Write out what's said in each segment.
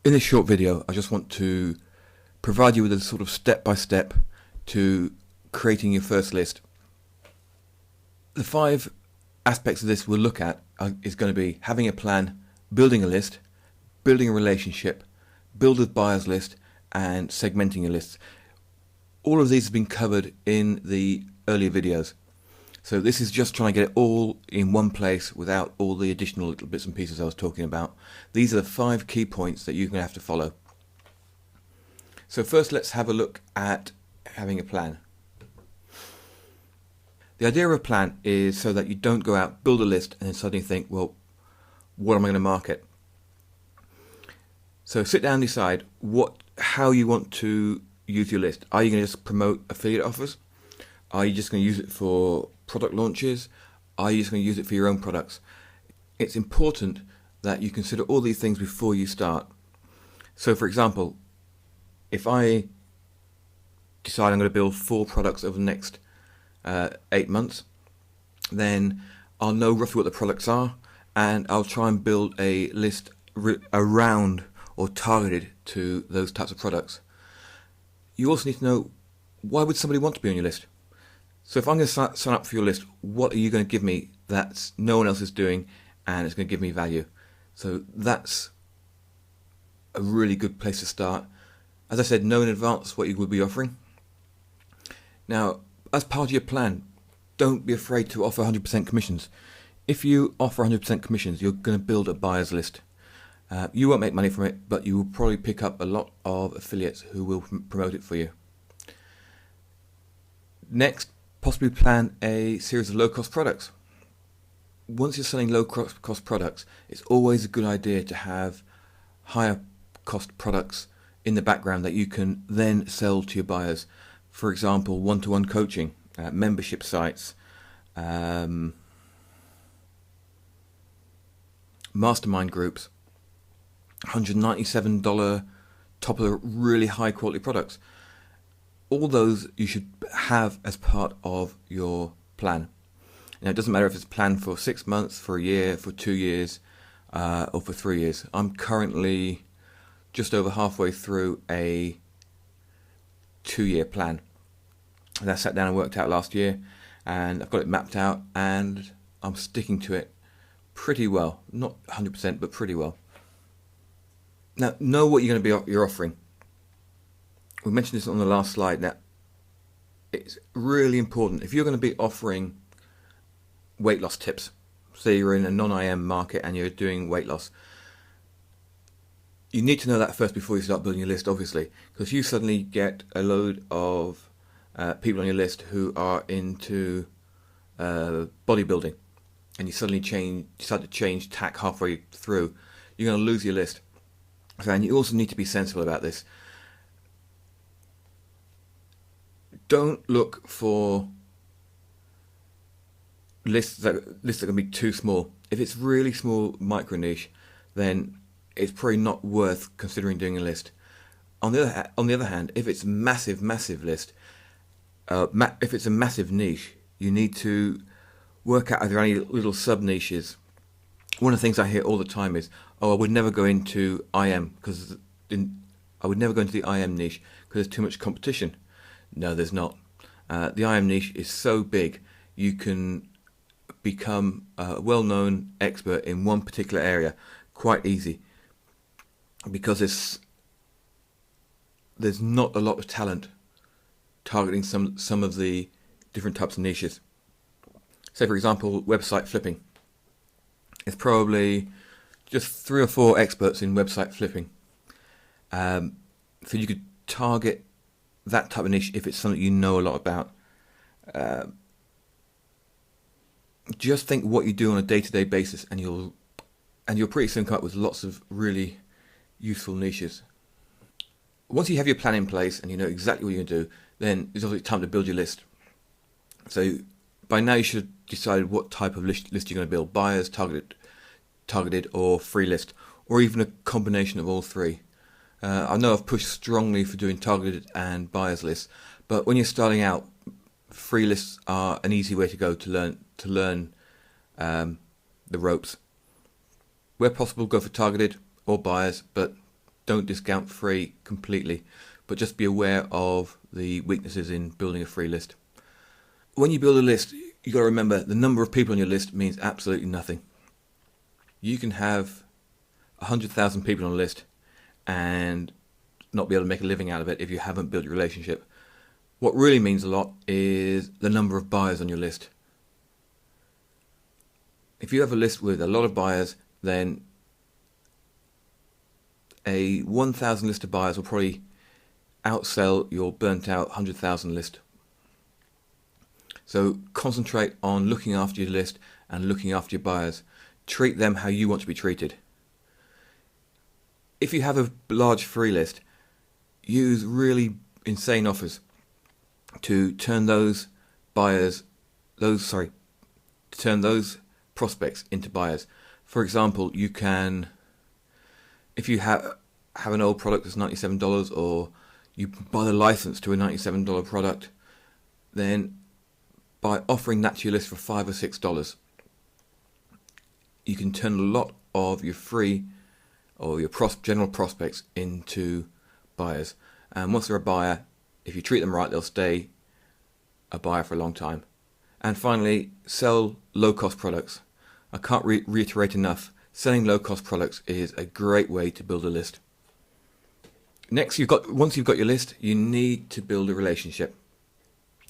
In this short video, I just want to provide you with a sort of step-by-step to creating your first list. The 5 aspects of this we'll look at is going to be having a plan, building a list, building a relationship, build a buyers list, and segmenting your lists. All of these have been covered in the earlier videos. So this is just trying to get it all in one place without all the additional little bits and pieces I was talking about. These are the 5 key points that you're going to have to follow. So first, let's have a look at having a plan. The idea of a plan is so that you don't go out, build a list, and then suddenly think, well, what am I going to market? So sit down and decide how you want to use your list. Are you going to just promote affiliate offers? Are you just going to use it for product launches? Are you just going to use it for your own products? It's important that you consider all these things before you start. So for example, if I decide I'm going to build 4 products over the next 8 months, then I'll know roughly what the products are, and I'll try and build a list around or targeted to those types of products. You also need to know, why would somebody want to be on your list? So if I'm going to sign up for your list, what are you going to give me that no one else is doing and it's going to give me value? So that's a really good place to start. As I said, know in advance what you will be offering. Now, as part of your plan, don't be afraid to offer 100% commissions. If you offer 100% commissions, you're going to build a buyer's list. You won't make money from it, but you will probably pick up a lot of affiliates who will promote it for you. Next, possibly plan a series of low-cost products. Once you're selling low-cost products, it's always a good idea to have higher-cost products in the background that you can then sell to your buyers. For example, one-to-one coaching, membership sites, mastermind groups, $197 top of the really high-quality products. All those you should have as part of your plan. Now, it doesn't matter if it's a plan for 6 months, for a year, for 2 years, or for 3 years. I'm currently just over halfway through a 2-year plan. And I sat down and worked out last year, and I've got it mapped out, and I'm sticking to it pretty well. Not 100%, but pretty well. Now, know what you're offering. We mentioned this on the last slide. Now, it's really important. If you're going to be offering weight loss tips, say you're in a non-IM market and you're doing weight loss, you need to know that first before you start building your list, obviously, because you suddenly get a load of people on your list who are into bodybuilding, and you suddenly decide to change tack halfway through, you're going to lose your list. And you also need to be sensible about this. Don't look for lists that are going to be too small. If it's really small, micro niche, then it's probably not worth considering doing a list. On the other hand, if it's a massive list, if it's a massive niche, you need to work out are there any little sub niches. One of the things I hear all the time is, I would never go into IM because I would never go into the IM niche because there's too much competition. No, there's not. The IM niche is so big, you can become a well-known expert in one particular area quite easy, because there's not a lot of talent targeting some of the different types of niches. Say, for example, website flipping. It's probably just 3 or 4 experts in website flipping. So you could target that type of niche if it's something you know a lot about. Just think what you do on a day-to-day basis, and you'll pretty soon come up with lots of really useful niches. Once you have your plan in place and you know exactly what you're going to do, then it's obviously time to build your list. So by now you should have decided what type of list you're going to build: buyers, targeted, or free list, or even a combination of all 3. I know I've pushed strongly for doing targeted and buyers lists, but when you're starting out, free lists are an easy way to go to learn the ropes. Where possible, go for targeted or buyers, but don't discount free completely, but just be aware of the weaknesses in building a free list. When you build a list, you got to remember the number of people on your list means absolutely nothing. You can have 100,000 people on a list and not be able to make a living out of it if you haven't built your relationship. What really means a lot is the number of buyers on your list. If you have a list with a lot of buyers, then a 1,000 list of buyers will probably outsell your burnt out 100,000 list. So concentrate on looking after your list and looking after your buyers. Treat them how you want to be treated. If you have a large free list, use really insane offers to turn those prospects into buyers. For example, you can, if you have an old product that's $97, or you buy the license to a $97 product, then by offering that to your list for $5 or $6, you can turn a lot of your free or your general prospects into buyers. And once they're a buyer, if you treat them right, they'll stay a buyer for a long time. And finally, sell low-cost products. I can't reiterate enough, selling low-cost products is a great way to build a list. Next, once you've got your list, you need to build a relationship.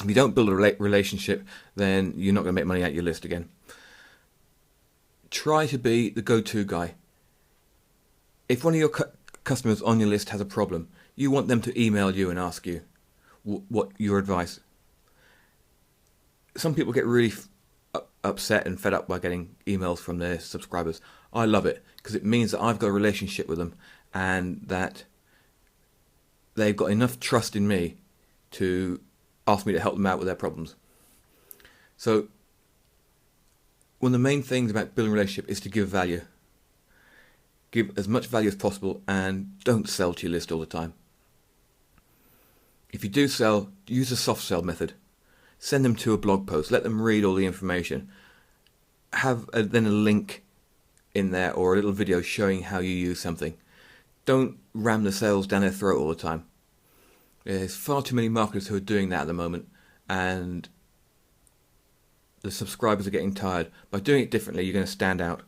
If you don't build a relationship, then you're not going to make money out of your list again. Try to be the go-to guy. If one of your customers on your list has a problem, you want them to email you and ask you what your advice. Some people get really upset and fed up by getting emails from their subscribers. I love it because it means that I've got a relationship with them and that they've got enough trust in me to ask me to help them out with their problems. So one of the main things about building a relationship is to give value. Give as much value as possible and don't sell to your list all the time. If you do sell, use the soft sell method. Send them to a blog post. Let them read all the information. Have then a link in there or a little video showing how you use something. Don't ram the sales down their throat all the time. There's far too many marketers who are doing that at the moment, and the subscribers are getting tired. By doing it differently, you're going to stand out.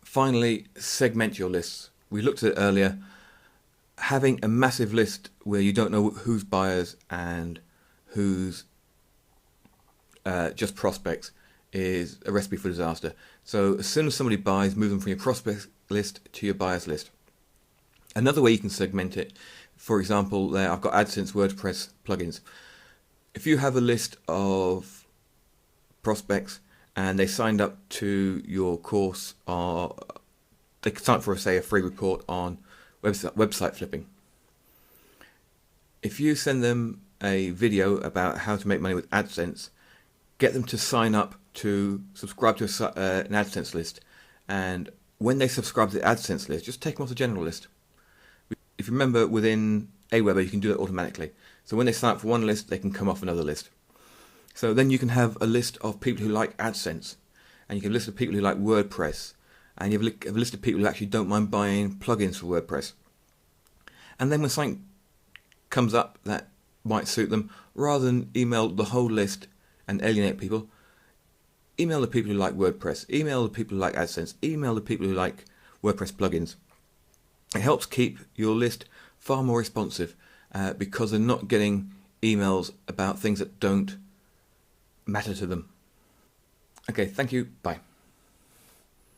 Finally, segment your lists. We looked at it earlier. Having a massive list where you don't know who's buyers and who's just prospects is a recipe for disaster. So as soon as somebody buys, move them from your prospect list to your buyers list. Another way you can segment it, for example, there I've got AdSense WordPress plugins. If you have a list of prospects and they signed up to your course, or they signed up for, say, a free report on website flipping. If you send them a video about how to make money with AdSense, get them to sign up to subscribe to an AdSense list, and when they subscribe to the AdSense list, just take them off the general list. If you remember, within Aweber you can do it automatically. So when they sign up for one list, they can come off another list. So then you can have a list of people who like AdSense, and you can have a list of people who like WordPress, and you have a list of people who actually don't mind buying plugins for WordPress. And then when something comes up that might suit them, rather than email the whole list and alienate people, email the people who like WordPress, email the people who like AdSense, email the people who like WordPress plugins. It helps keep your list far more responsive because they're not getting emails about things that don't matter to them. Okay, thank you. Bye.